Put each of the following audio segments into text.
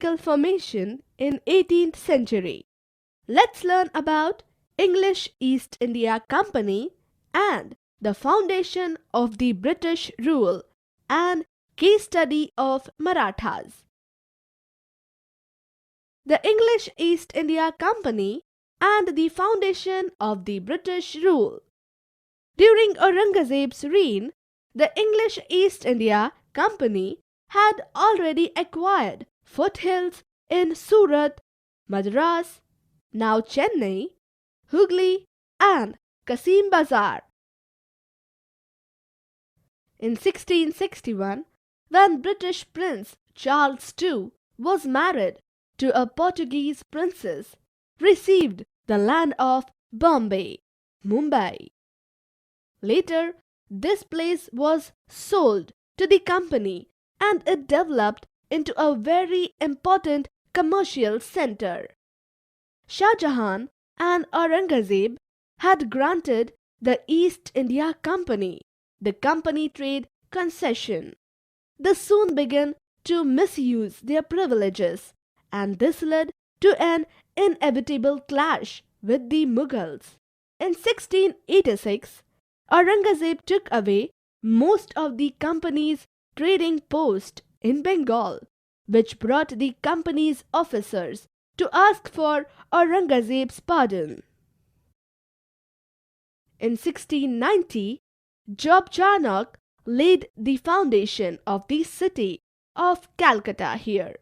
geographical formation in 18th century. Let's learn about English East India Company and the foundation of the British rule and case study of Marathas. The English East India Company and the foundation of the British rule. During Aurangzeb's reign, the English East India Company had already acquired foothills in Surat, Madras, now Chennai, Hooghly and Kasim Bazar. In 1661, when British Prince Charles II was married to a Portuguese princess, received the land of Bombay, Mumbai. Later, this place was sold to the company and it developed into a very important commercial center. Shah Jahan and Aurangzeb had granted the East India Company the company trade concession. They soon began to misuse their privileges, and this led to an inevitable clash with the Mughals. In 1686, Aurangzeb took away most of the company's trading posts in Bengal, which brought the company's officers to ask for Aurangzeb's pardon. In 1690, Job Charnock laid the foundation of the city of Calcutta here.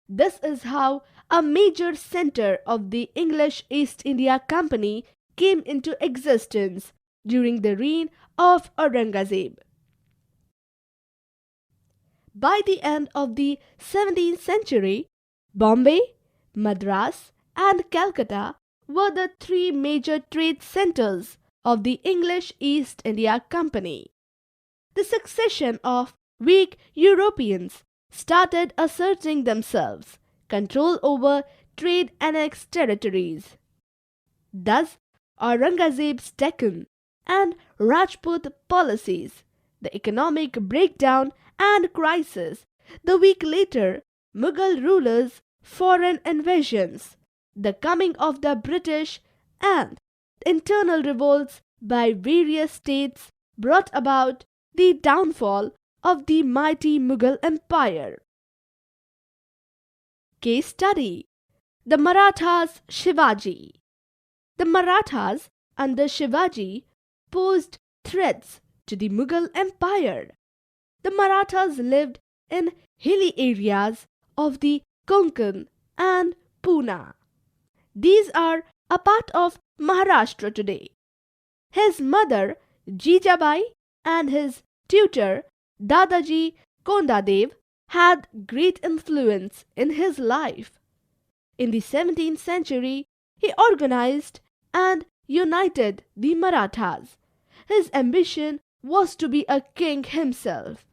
This is how a major center of the English East India Company came into existence during the reign of Aurangzeb. By the end of the 17th century, Bombay, Madras and Calcutta were the three major trade centers of the English East India Company. The succession of weak Europeans started asserting themselves, control over trade annexed territories. Thus, Aurangzeb's Deccan and Rajput policies, the economic breakdown and crisis, the week later, Mughal rulers' foreign invasions, the coming of the British and internal revolts by various states brought about the downfall of the mighty Mughal Empire. Case study: the Marathas Shivaji. The Marathas under Shivaji posed threats to the Mughal Empire. The Marathas lived in hilly areas of the Konkan and Pune. These are a part of Maharashtra today. His mother Jijabai and his tutor Dadaji Kondadev had great influence in his life. In the 17th century, he organized and united the Marathas. His ambition was to be a king himself.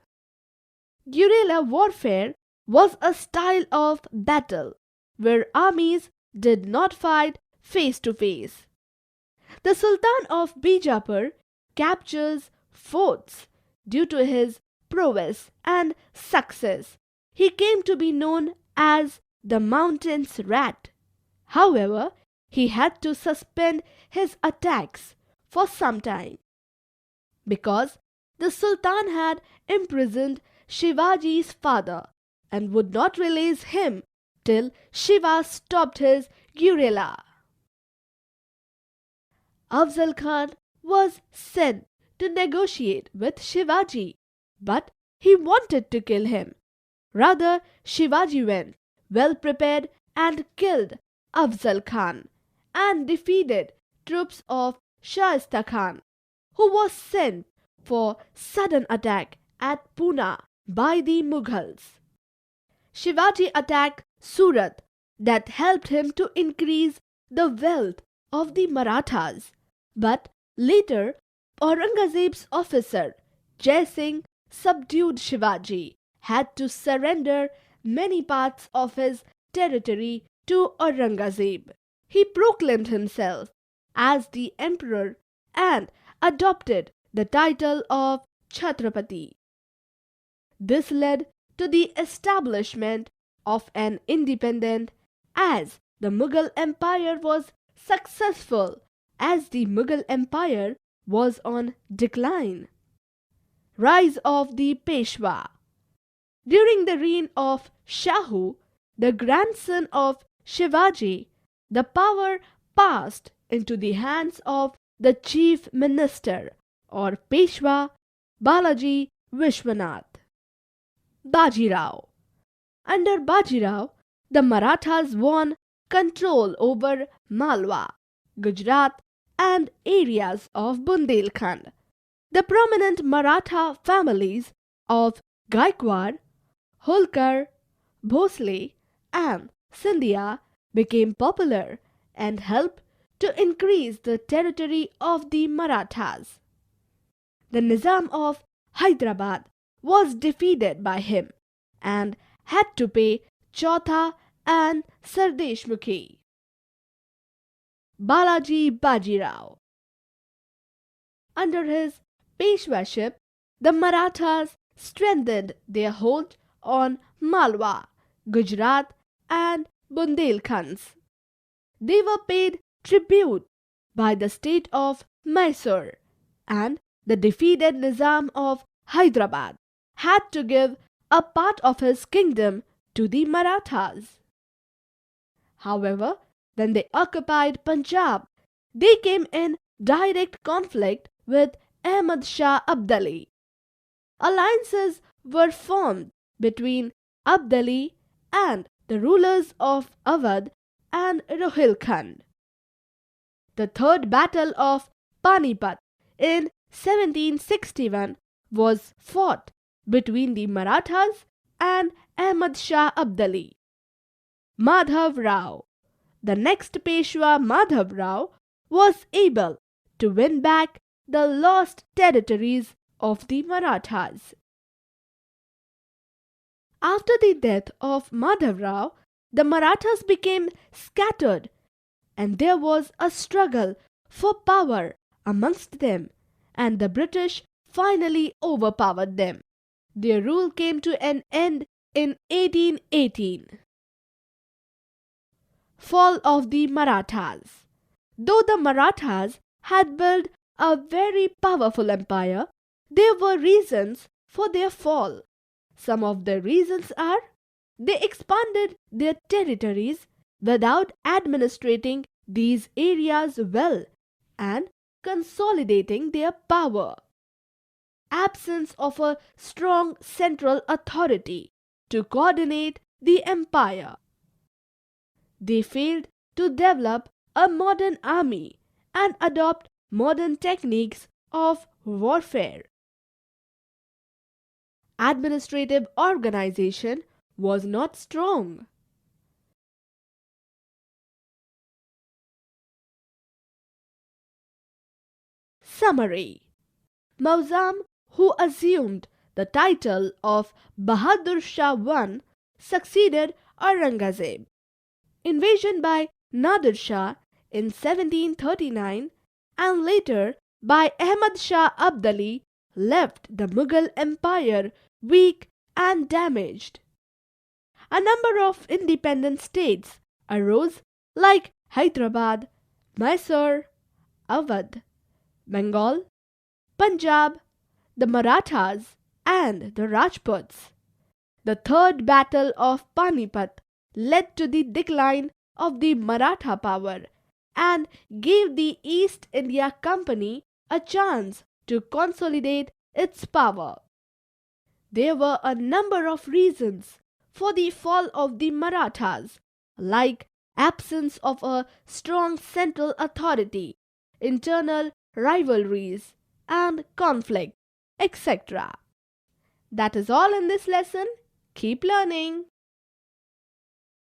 Guerrilla warfare was a style of battle where armies did not fight face to face. The Sultan of Bijapur captures forts due to his prowess and success. He came to be known as the Mountains Rat. However, he had to suspend his attacks for some time because the Sultan had imprisoned Shivaji's father and would not release him till Shiva stopped his guerrilla. Afzal Khan was sent to negotiate with Shivaji, but he wanted to kill him. Rather, Shivaji went, well prepared, and killed Afzal Khan and defeated troops of Shaista Khan, who was sent for sudden attack at Pune by the Mughals. Shivaji attacked Surat, that helped him to increase the wealth of the Marathas. But later, Aurangzeb's officer Jai Singh subdued Shivaji, had to surrender many parts of his territory to Aurangzeb. He proclaimed himself as the emperor and adopted the title of Chhatrapati. This led to the establishment of an independent as the Mughal Empire was successful as the Mughal Empire was on decline. Rise of the Peshwa. During the reign of Shahu, the grandson of Shivaji, the power passed into the hands of the chief minister or Peshwa Balaji Vishwanath. Bajirao. Under Bajirao, the Marathas won control over Malwa, Gujarat, and areas of Bundelkhand. The prominent Maratha families of Gaikwad, Holkar, Bhosle, and Scindia became popular and helped to increase the territory of the Marathas. The Nizam of Hyderabad was defeated by him and had to pay Chautha and Sardeshmukhi. Balaji Bajirao. Under his Peshwaship, the Marathas strengthened their hold on Malwa, Gujarat, and Bundelkhand. They were paid tribute by the state of Mysore, and the defeated Nizam of Hyderabad had to give a part of his kingdom to the Marathas. However, when they occupied Punjab, they came in direct conflict with Ahmad Shah Abdali. Alliances were formed between Abdali and the rulers of Awadh and Rohilkhand. The Third Battle of Panipat in 1761 was fought between the Marathas and Ahmad Shah Abdali. Madhav Rao. The next Peshwa Madhav Rao was able to win back the lost territories of the Marathas. After the death of Madhav Rao, the Marathas became scattered and there was a struggle for power amongst them, and the British finally overpowered them. Their rule came to an end in 1818. Fall of the Marathas. Though the Marathas had built a very powerful empire, there were reasons for their fall. Some of the reasons are: they expanded their territories without administrating these areas well and consolidating their power. Absence of a strong central authority to coordinate the empire. They failed to develop a modern army and adopt modern techniques of warfare. Administrative organization was not strong. Summary. Mauzam, who assumed the title of Bahadur Shah I, succeeded Aurangzeb. Invasion by Nadir Shah in 1739 and later by Ahmad Shah Abdali left the Mughal Empire weak and damaged. A number of independent states arose like Hyderabad, Mysore, Awadh, Bengal, Punjab, the Marathas and the Rajputs. The Third Battle of Panipat led to the decline of the Maratha power and gave the East India Company a chance to consolidate its power. There were a number of reasons for the fall of the Marathas, like absence of a strong central authority, internal rivalries, and conflict, etc. That is all in this lesson. Keep learning.